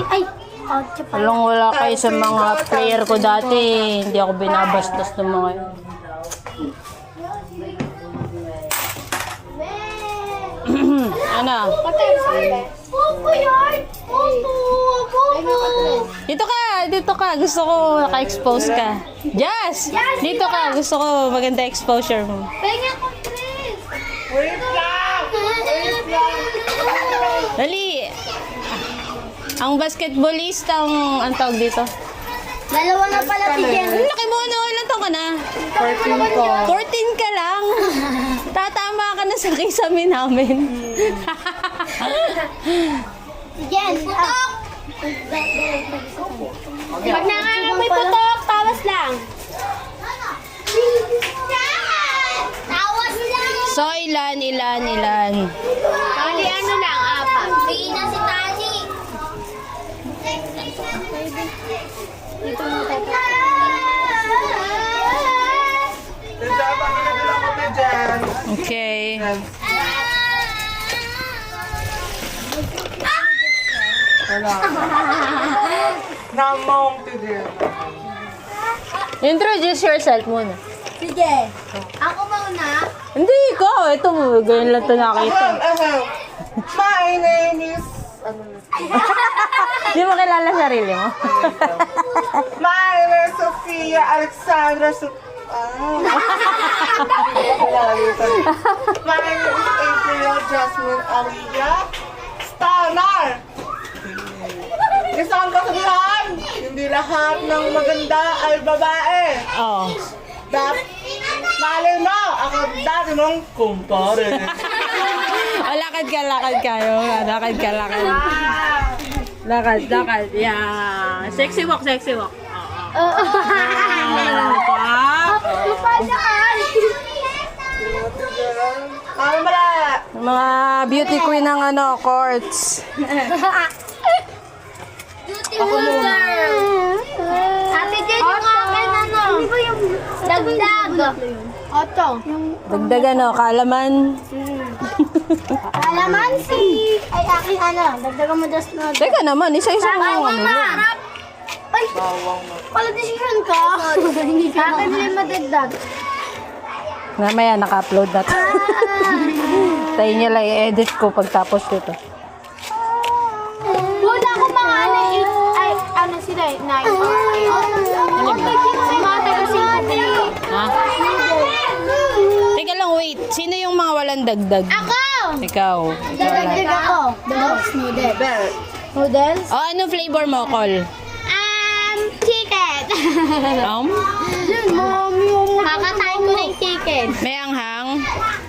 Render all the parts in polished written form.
Ay! Walang wala kayo sa mga player ko dati. Hindi ako binabastos ng mga yun. Ano? Popo yun! Popo! Dito ka. Gusto ko naka-expose ka. Jazz! Dito ka. Gusto ko maganda exposure mo. Pengen ko, Chris! Wait lang! Wait lang! Dali! Ang basketballista, ang tawag dito. Dalawa na pala si Jen. Laki mo, no? Ilan taon ka na? 14 ko. 14 ka lang. Tatama ka na sa kisame namin. Si Jen. Putok! Pag nangangamoy putok, tawas lang. Tawas lang! So, ilan? Tali ano lang, apat. Bigyan na si Tali. Dito mo Nagdaba ka na nila kami dyan. Okay. Wala. Namong tigil. Introduce yourself muna. Sige. Ako mauna. Hindi, ikaw. Ito mo. Ganyan lang ito nakita. My name is... Hindi mo kilala sarili mo. My name is Sofia Alexandra My name is April Jasmine Aliyah Stanar. Isang kasabihan, hindi lahat ng maganda ay babae. Oo. Mali mo, ako dati mong kumpare. Lakad ka. Lakad. Yeah. Sexy walk. Lupadaan! Ano mala? Mga beauty queen ng courts. Beautiful girl! Ate Jen, yung akin ano? Dagdag! Oto. Dagdag kalaman. Kalamansi! Ay, akin ano? Dagdagan mo just na. Teka naman, isa-isa mo yung ano. Harap! Ay! Pala decision ka? Akin din madagdag. Mamaya, naka-upload na to. Tayo niya lang i-edit ko pagtapos nito. Wala ko mga ano, ay, ano sila, 9. Si Mata kasi Ha? Teka lang, wait. Sino yung mga walang dagdag? Ako! Ikaw. Dadagdag ako. The box noodles. Noodles? Oh, anong flavor mo, Col? Chicken. Mami, Kakatayin ko na yung chicken. may anghang?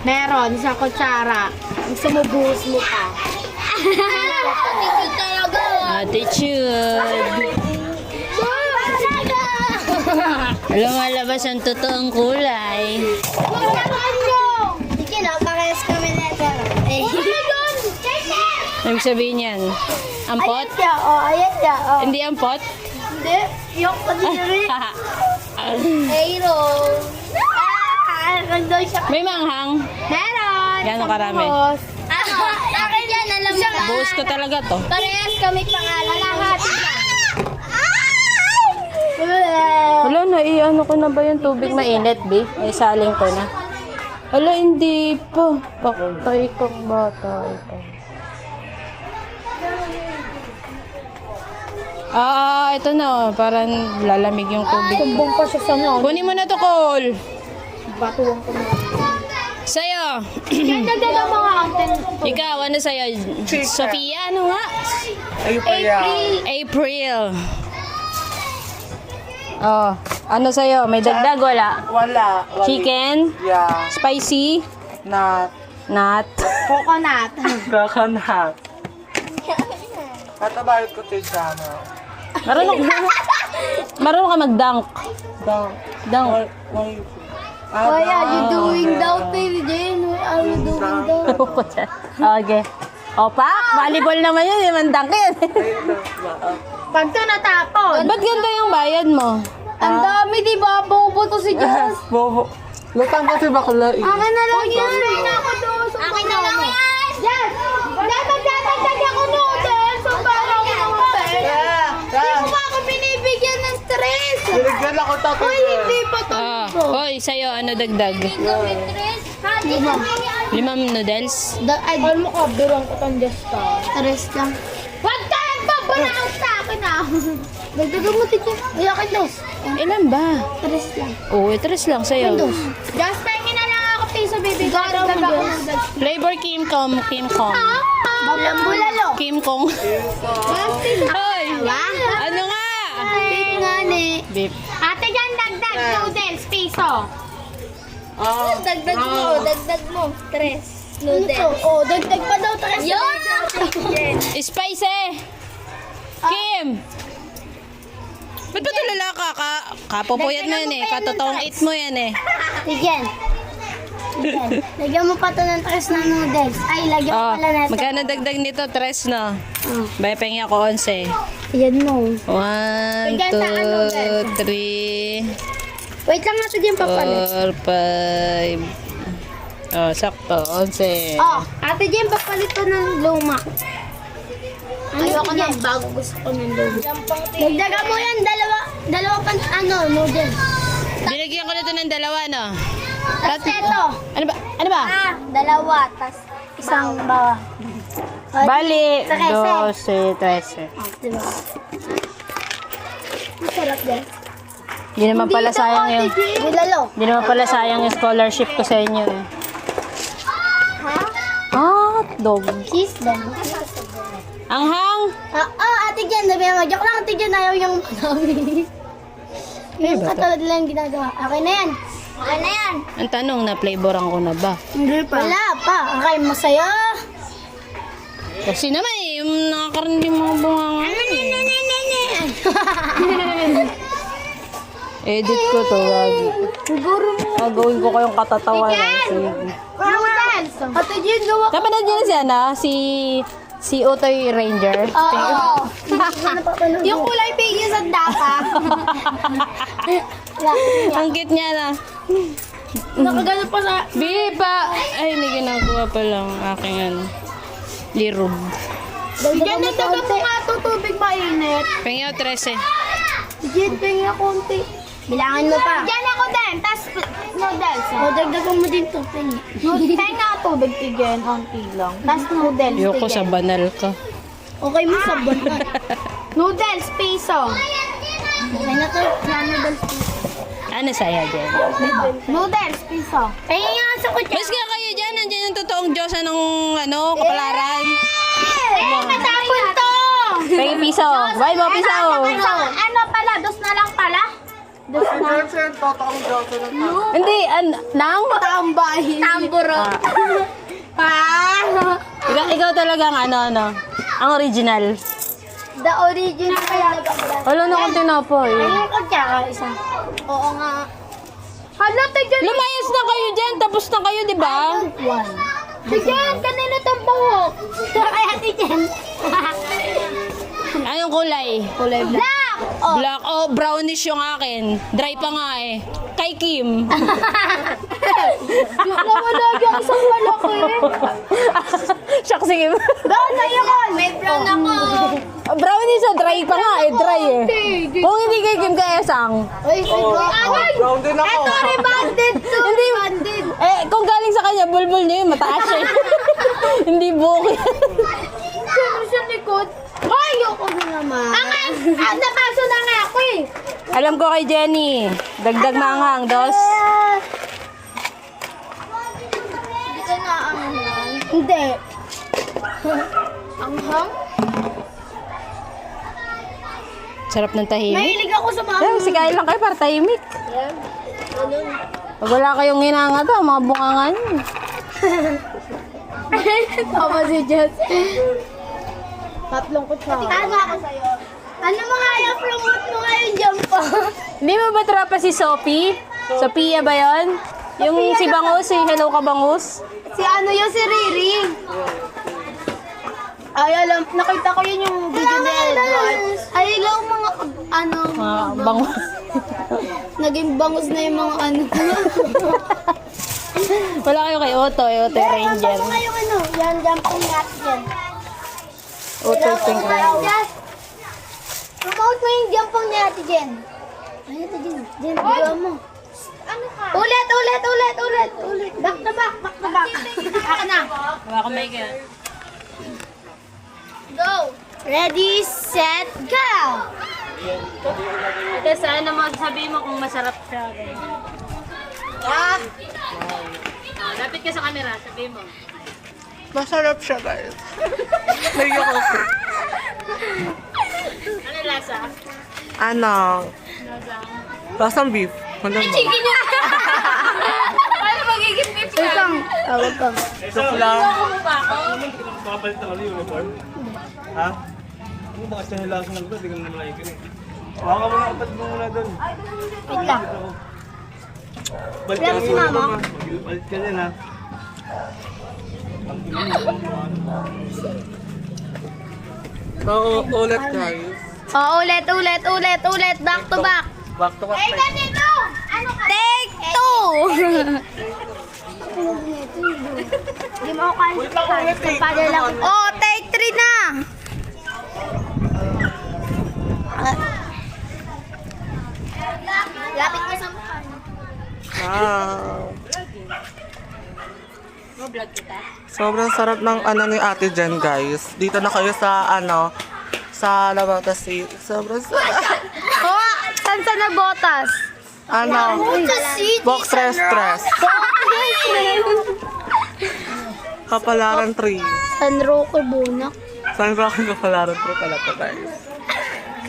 Meron sa kutsara. Gusto mo buhos mo pa. Attitude talaga. Attitude. Lumalabas ang totoong kulay. Sige na, parehas kami letter. Eh. Ibig sabihin yan? Ampot? Ayan siya, oh. Ayan siya, oh. Hindi ampot? Hindi. Yung kadiri. Aero. Nagdoy siya. May manghang? Meron. Gano'ng karami? Ano? Akin yan, alam mo ba? Buhos ko talaga to. Parehas kami pangalan. Kalahati lang. Wala na, ano ko na ba yung tubig mainit, be? Ay, saling ko na. Wala, hindi pa. Patay kang bata ito. Ito na, parang lalamig yung tubig. Tumbong pa siya sa noon. Kunin mo na to, Cole. Batuwang ko na. Sa'yo. Yan nagdaga mga anten. Ikaw, ano sa'yo? Sofia, ano nga? Ayun pa yan. April. Oh, ano sa'yo? May dagdag, wala? Wala. Chicken? Yeah. Spicy? Not. Not. Coconut. Kakanhat. Katabayot ko tayo dyan. Marunong ka mag-dunk. Dunk. What are you doing down there, Jane? What are you doing down? Okay. Opa, volleyball naman yun, yung mandang yun. Pag ito natapon. Ba't ganda yung bayad mo? Ang dami, di ba? Bobo to si Jess. Bobo. Lutang kasi bakla eh. Akin na lang yan. Akin na lang yan. Yes! Dapat ako noodles. So, para ako naman Oy, sa'yo, ano dagdag? Lima. 5 noodles? Ay, mo ka, durang ko tang Jessica. Tres lang. Huwag ka nagpapalaot sa akin ah. Dagdagan mo, titi. Ay, akin dos. Ilan ba? Tres lang. Oo, 3 lang sa'yo. Dos. Just pengin na lang ako piso, baby. Garaw mo, dos. Flavor Kim Kong. Bulalo. Kim Kong. Hoy! Ano nga? Beef nga ni. Beef. Ate dyan, dagdag noodles, piso. Dagdag mo, dagdag mo. Tres. Noodles. Oh, dagdag pa daw. Tres. Yun! Spicy! Kim! Ba't ba tulala ka? Kapupuyat mo yan eh. Katotoong eat mo yan eh. Bigyan. Lagyan mo pa ito ng tres na noodles. Ay, lagyan mo Oh, pala natin. magkano dagdag nito? 3 no? Bay, pengi ako 11. Yan mo. 1, Bigyan sa ano, 2, 3, Wait lang natin yung papalit. 4, 5. Oh, sakto. 11. Oh, ate Jen, papalit ko ng luma. Ayoko na, bago gusto ko ng luma. Dagdagan mo yan, dalawa pa, noodles. Binigyan ko na ito ng 2, no? Tapos ito. Ano ba? Ano ba? Dalawa, tas isang bawa. Bali, 13. 12, 13. Diba? Masarap din. Hindi naman pala sayang yung... Bulalo. Hindi naman pala sayang yung scholarship ko sa inyo eh. Ha? Hotdog. Cheese din. Anghang! Ate Jen, sabi mo, joke lang, Ate Jen, ayaw niyang madami. Yung katulad lang ginagawa. Okay na yan. Okay na yan. Ang tanong, na-flavoran ko na ba? Hindi pa. Wala pa. Okay, masaya. Kasi naman eh, yung nakakaroon yung mga bunganga. Edit ko to, lagi. Siguro mo. Gagawin ko kayong katatawanan. Sige. Noodles. Ate Jen, gawa ka. Dapat nandiyan si ano? Si Utoy Ranger. Oo. Yung kulay pink yung sandaka. Ang cute niya na. Nakagano pa sa... Bili pa! Ay, may ginagawa pa lang aking ano. Lirum. Bigyan na taga po nga ito tubig mainit. Pengyo 13. Jen, pengi na konti. Bilangan mo pa. Dyan ako din, tas noodles. O, dagdagan mo din ito, pengi. Tenga tubig tigyan, konti lang. Tas noodles Ayoko sa banal ka. Okay mo sa banal. Noodles, piso. Okay na to. Yan, noodles. Ano saya dyan? Noodles, piso. Pengi nga sa kutya. Mas nga kayo dyan, nandiyan yung totoong Diyos ng ano, kapalaran. Natapon to! Pengi piso. Bye mo, piso. Ano pala, dos na lang pala? Johnson, totoong Johnson ng tao. Hindi, nang? Tambay. Tamburo. Ikaw talagang ano. Ang original. The original kaya. Wala na akong tinapoy. Ayun ko tsaka isa. Oo nga. Hala, tigyan. Lumayas na kayo dyan, tapos na kayo, di ba? One. Tigyan, kanina itong buhok. Kaya si Jen. Anong kulay? Kulay black. Black. Oh, brownish yung akin. Dry pa nga eh. Kay Kim. Nawala yung isang malaki. Shucks, sige. Brown na yun. May brown ako. Brownish sa dry pa nga eh. Dry eh. Kung hindi kay Kim, kay Esang. Ay, Brown din ako. ito rebanded to. Hindi. Rebanded. Eh, kung galing sa kanya, bulbul niya yun, mataas siya. Hindi buhok yan. Siyempre sa likod. Ay, ayoko na naman. Napaso na nga ako eh. Alam ko kay Jenny. Dagdag maanghang, dos. Hindi ka na anghang. Hindi. Anghang? Sarap ng tahimik. Mahilig ako sa mga... Eh, sigayin lang kayo para tahimik. Yan. Ganun. Pag wala kayong hinanga to, mga bunganga niyo. Tama si Jess. Tatlong kutsara. Ano ako sa'yo? Ano mga ayaw promote mo ngayon dyan po? Hindi mo ba tropa si Sophie? Sophia ba yon? Yung si Bangus, si Hello ka Bangus? Si ano yun, si Riri. Ay, alam, nakita ko yun yung video ni Edward. Ay, ilaw mga, ano, Mga Bangus. naging bangus na yung mga ano. Wala kayo kay Otoy Ranger. Ano yung ano, yan, jumping nut yan. Otoy Pink Ranger. Promote mo yung jumping ni Ate Jen. Ay, Ate Jen, Jen, gawa mo. Ulit. Back to back. Ako na. Hawa ko may ka. Go. Ready, set, go. Ate, saan naman sabihin mo kung masarap siya? Lapit ka sa camera, sabihin mo. Masarap siya, guys. Nagyo ko. Ano lasa? Ano? Lasang beef. Walang ba? Paano magiging beef Wait lang. Tawag ka. Joke lang. Papalit na kami uniform. Ha? Ano ba kasi hilasan lang doon? Hindi ka naman laikin eh. Baka mo na mo muna doon. Wait lang. Balik ka Wala ng si mama. uniform ha. Balik ka din ha. Oo, ulit, guys. Oh, ulit. Back to back. Back to back. ganito. Take two. Hindi mo ako kaya. Wait lang, ulit eh. Padala lang. Oh, take three na. Lapit mo sa mukha. Wow. Sobrang sarap ng ano ni Ate Jen, guys. Dito na kayo sa ano, sa Labata City. Sobrang sarap. Oh, saan sa nabotas? Ano? Box stress. Kapalaran 3. San Roque Bunak. Saan ba ako kapalaran 3 pala to, guys?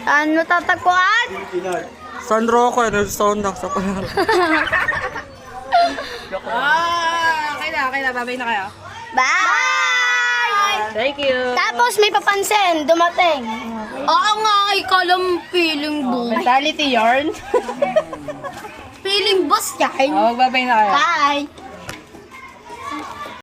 Ano tatagpuan? San Roque, nag-sound lang sa palaran. Okay na, babay na kayo. Bye! Thank you. Tapos may papansin, dumating. Oo nga, ikaw lang feeling boss. Mentality yarn. Feeling boss yan. Magbabay na kayo. Bye!